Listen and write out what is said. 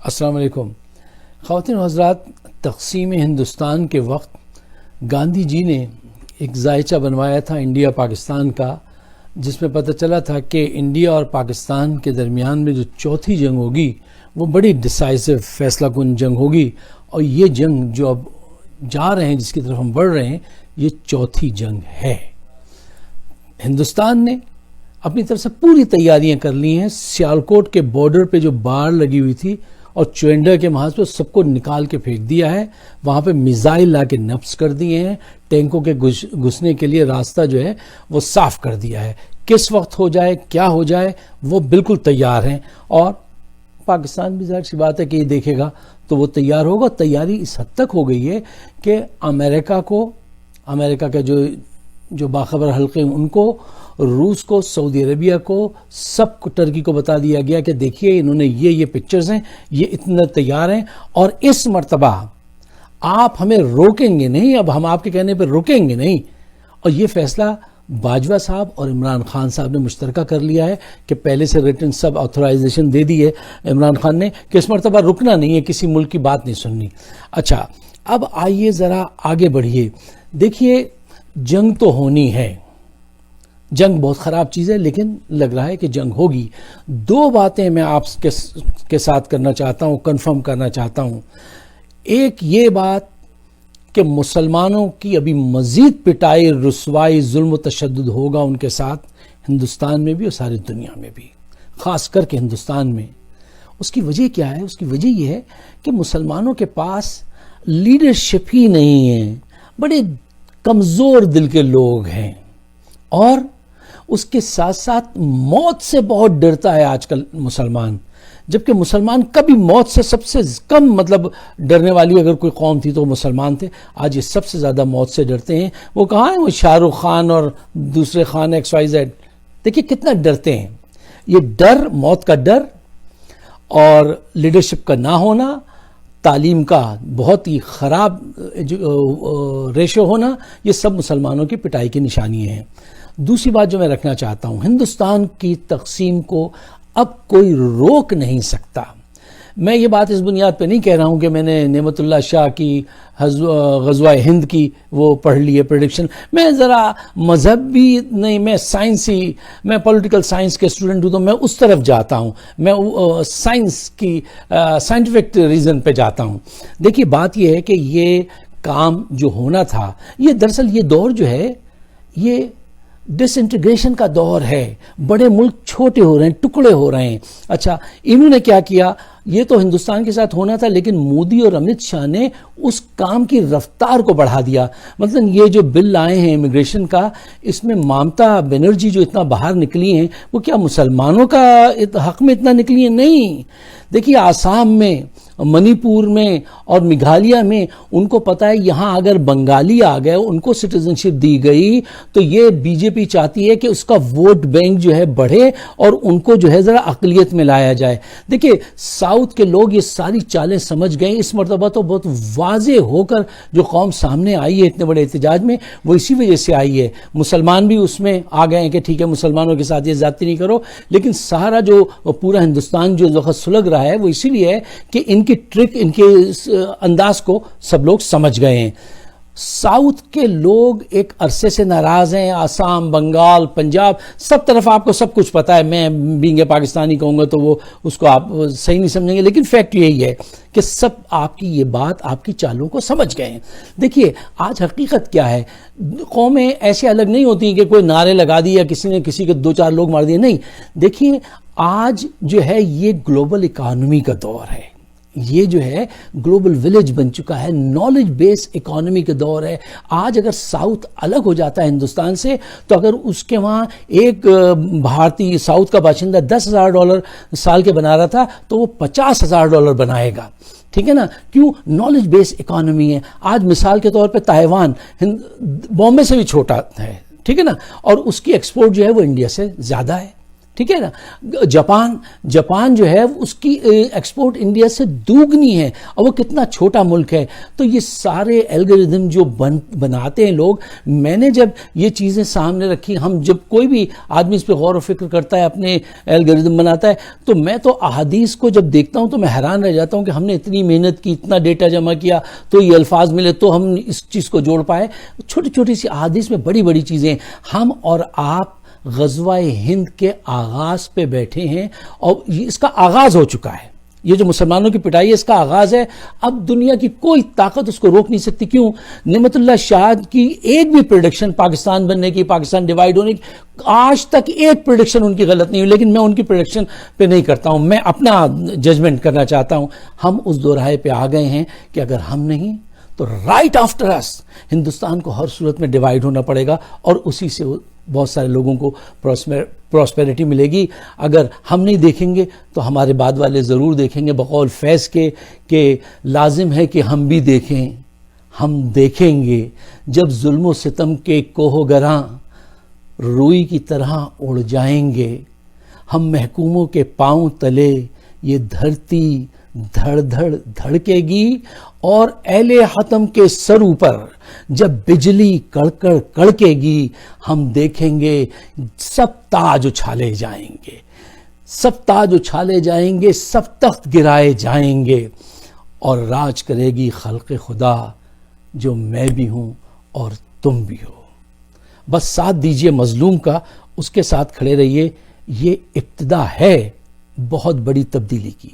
السلام علیکم خواتین و حضرات. تقسیم ہندوستان کے وقت گاندھی جی نے ایک ذائچہ بنوایا تھا انڈیا پاکستان کا، جس میں پتہ چلا تھا کہ انڈیا اور پاکستان کے درمیان میں جو چوتھی جنگ ہوگی وہ بڑی ڈیسائسو فیصلہ کن جنگ ہوگی، اور یہ جنگ جو اب جا رہے ہیں، جس کی طرف ہم بڑھ رہے ہیں، یہ چوتھی جنگ ہے. ہندوستان نے اپنی طرف سے پوری تیاریاں کر لی ہیں. سیالکوٹ کے بارڈر پہ جو بار لگی ہوئی تھی اور چوینڈا کے محاذ پہ سب کو نکال کے پھینک دیا ہے. وہاں پہ میزائل لا کے نفس کر دیے ہیں. ٹینکوں کے گھسنے کے لیے راستہ جو ہے وہ صاف کر دیا ہے. کس وقت ہو جائے، کیا ہو جائے، وہ بالکل تیار ہیں. اور پاکستان بھی ظاہر سی بات ہے کہ یہ دیکھے گا تو وہ تیار ہوگا. تیاری اس حد تک ہو گئی ہے کہ امریکہ کے جو باخبر حلقے ہیں، ان کو، روس کو، سعودی عربیہ کو، سب کو، ٹرکی کو بتا دیا گیا کہ دیکھیے انہوں نے یہ پکچرز ہیں، یہ اتنا تیار ہیں، اور اس مرتبہ آپ ہمیں روکیں گے نہیں. اب ہم آپ کے کہنے پہ روکیں گے نہیں. اور یہ فیصلہ باجوہ صاحب اور عمران خان صاحب نے مشترکہ کر لیا ہے کہ پہلے سے ریٹن سب آتھورائزیشن دے دی ہے عمران خان نے کہ اس مرتبہ رکنا نہیں ہے، کسی ملک کی بات نہیں سننی. اچھا، اب آئیے ذرا آگے بڑھیے. دیکھیے، جنگ تو ہونی ہے. جنگ بہت خراب چیز ہے، لیکن لگ رہا ہے کہ جنگ ہوگی. دو باتیں میں آپ کے ساتھ کرنا چاہتا ہوں، کنفرم کرنا چاہتا ہوں. ایک یہ بات کہ مسلمانوں کی ابھی مزید پٹائی، رسوائی، ظلم و تشدد ہوگا ان کے ساتھ، ہندوستان میں بھی اور ساری دنیا میں بھی، خاص کر کے ہندوستان میں. اس کی وجہ کیا ہے؟ اس کی وجہ یہ ہے کہ مسلمانوں کے پاس لیڈرشپ ہی نہیں ہے. بڑے کمزور دل کے لوگ ہیں، اور اس کے ساتھ ساتھ موت سے بہت ڈرتا ہے آج کل مسلمان. جبکہ مسلمان کبھی موت سے سب سے کم ڈرنے والی اگر کوئی قوم تھی تو مسلمان تھے. آج یہ سب سے زیادہ موت سے ڈرتے ہیں. وہ کہاں ہیں وہ شاہ رخ خان اور دوسرے خان XYZ؟ دیکھیے کتنا ڈرتے ہیں. یہ ڈر، موت کا ڈر اور لیڈرشپ کا نہ ہونا، تعلیم کا بہت ہی خراب ریشو ہونا، یہ سب مسلمانوں کی پٹائی کی نشانیاں ہیں. دوسری بات جو میں رکھنا چاہتا ہوں، ہندوستان کی تقسیم کو اب کوئی روک نہیں سکتا. میں یہ بات اس بنیاد پہ نہیں کہہ رہا ہوں کہ میں نے نعمت اللہ شاہ کی غزوہ ہند کی وہ پڑھ لی ہے پریڈکشن. میں ذرا مذہب بھی نہیں، میں پولیٹیکل سائنس کے اسٹوڈنٹ ہوں، تو میں اس طرف جاتا ہوں. میں سائنس کی سائنٹیفک ریزن پہ جاتا ہوں. دیکھیے بات یہ ہے کہ یہ کام جو ہونا تھا، یہ دراصل یہ دور جو ہے یہ ڈس انٹیگریشن کا دور ہے. بڑے ملک چھوٹے ہو رہے ہیں، ٹکڑے ہو رہے ہیں. اچھا، انہوں نے کیا کیا؟ یہ تو ہندوستان کے ساتھ ہونا تھا، لیکن مودی اور امت شاہ نے اس کام کی رفتار کو بڑھا دیا. مثلا یہ جو بل آئے ہیں امیگریشن کا، اس میں ممتا بنرجی جو اتنا باہر نکلی ہیں، وہ کیا مسلمانوں کا حق میں اتنا نکلی ہیں؟ نہیں. دیکھیے آسام میں، منی پور میں اور میگھالیہ میں ان کو پتا ہے یہاں اگر بنگالی آ گئے، ان کو سٹیزن شپ دی گئی، تو یہ بی جے پی چاہتی ہے کہ اس کا ووٹ بینک جو ہے بڑھے اور ان کو جو ہے ذرا اقلیت میں لایا جائے. دیکھیے ساؤتھ کے لوگ یہ ساری چالیں سمجھ گئے. اس مرتبہ تو بہت واضح ہو کر جو قوم سامنے آئی ہے اتنے بڑے احتجاج میں، وہ اسی وجہ سے آئی ہے. مسلمان بھی اس میں آ گئے ہیں کہ ٹھیک ہے مسلمانوں کے ساتھ یہ زیادتی نہیں کرو، لیکن سارا جو پورا ہندوستان جو وقت سلگ رہا ہے وہ اسی لیے ہے کہ ان کی ٹرک، ان کے انداز کو سب لوگ سمجھ گئے ہیں. ساؤتھ کے لوگ ایک عرصے سے ناراض ہیں. آسام، بنگال، پنجاب، سب طرف آپ کو سب کچھ پتا ہے. میں بینگ اے پاکستانی کہوں گا تو وہ اس کو آپ صحیح نہیں سمجھیں گے، لیکن فیکٹ یہی ہے کہ سب آپ کی یہ بات، آپ کی چالوں کو سمجھ گئے ہیں. دیکھیے آج حقیقت کیا ہے، قومیں ایسے الگ نہیں ہوتی ہیں کہ کوئی نعرے لگا دی یا کسی نے کسی کے دو چار لوگ مار دیے. نہیں، دیکھیے آج جو ہے یہ گلوبل اکانومی کا دور ہے. یہ جو ہے گلوبل ولیج بن چکا ہے، نالج بیس اکانومی کا دور ہے. آج اگر ساؤتھ الگ ہو جاتا ہے ہندوستان سے، تو اگر اس کے وہاں ایک بھارتی ساؤتھ کا باشندہ $10,000 سال کے بنا رہا تھا، تو وہ $50,000 بنائے گا. ٹھیک ہے نا؟ کیوں؟ نالج بیس اکانومی ہے. آج مثال کے طور پہ تائیوان بامبے سے بھی چھوٹا ہے، ٹھیک ہے نا، اور اس کی ایکسپورٹ جو ہے وہ انڈیا سے زیادہ ہے. ٹھیک ہے نا. جاپان جو ہے اس کی ایکسپورٹ انڈیا سے دوگنی ہے اور وہ کتنا چھوٹا ملک ہے. تو یہ سارے الگوریدم جو بناتے ہیں لوگ, میں نے جب یہ چیزیں سامنے رکھی, ہم جب کوئی بھی آدمی اس پہ غور و فکر کرتا ہے, اپنے الگوریدم بناتا ہے, تو میں تو احادیث کو جب دیکھتا ہوں تو میں حیران رہ جاتا ہوں کہ ہم نے اتنی محنت کی, اتنا ڈیٹا جمع کیا, تو یہ الفاظ ملے تو ہم اس چیز کو جوڑ پائے. چھوٹی چھوٹی سی احادیث میں بڑی بڑی چیزیں. ہم اور آپ غزوہ ہند کے آغاز پہ بیٹھے ہیں اور اس کا آغاز ہو چکا ہے. یہ جو مسلمانوں کی پٹائی ہے اس کا آغاز ہے. اب دنیا کی کوئی طاقت اس کو روک نہیں سکتی. کیوں؟ نعمت اللہ شاہ کی ایک بھی پریڈکشن پاکستان بننے کی, پاکستان ڈیوائیڈ ہونے کی, آج تک ایک پریڈکشن ان کی غلط نہیں ہوئی. لیکن میں ان کی پریڈکشن پہ نہیں کرتا ہوں, میں اپنا ججمنٹ کرنا چاہتا ہوں. ہم اس دوراہے پہ آ گئے ہیں کہ اگر ہم نہیں تو رائٹ آفٹر اس ہندوستان کو ہر صورت میں ڈیوائیڈ ہونا پڑے گا اور اسی سے بہت سارے لوگوں کو پراسپیرٹی ملے گی. اگر ہم نہیں دیکھیں گے تو ہمارے بعد والے ضرور دیکھیں گے, بقول فیض کے کہ لازم ہے کہ ہم بھی دیکھیں. ہم دیکھیں گے جب ظلم و ستم کے کوہ گراں روئی کی طرح اڑ جائیں گے. ہم محکوموں کے پاؤں تلے یہ دھرتی دھڑ دھڑ دھڑکے گی اور اہل حتم کے سر اوپر جب بجلی کڑکڑ کڑکے گی. ہم دیکھیں گے سب تاج اچھالے جائیں گے, سب تاج اچھالے جائیں گے, سب تخت گرائے جائیں گے اور راج کرے گی خلق خدا جو میں بھی ہوں اور تم بھی ہو. بس ساتھ دیجئے مظلوم کا, اس کے ساتھ کھڑے رہیے. یہ ابتدا ہے بہت بڑی تبدیلی کی.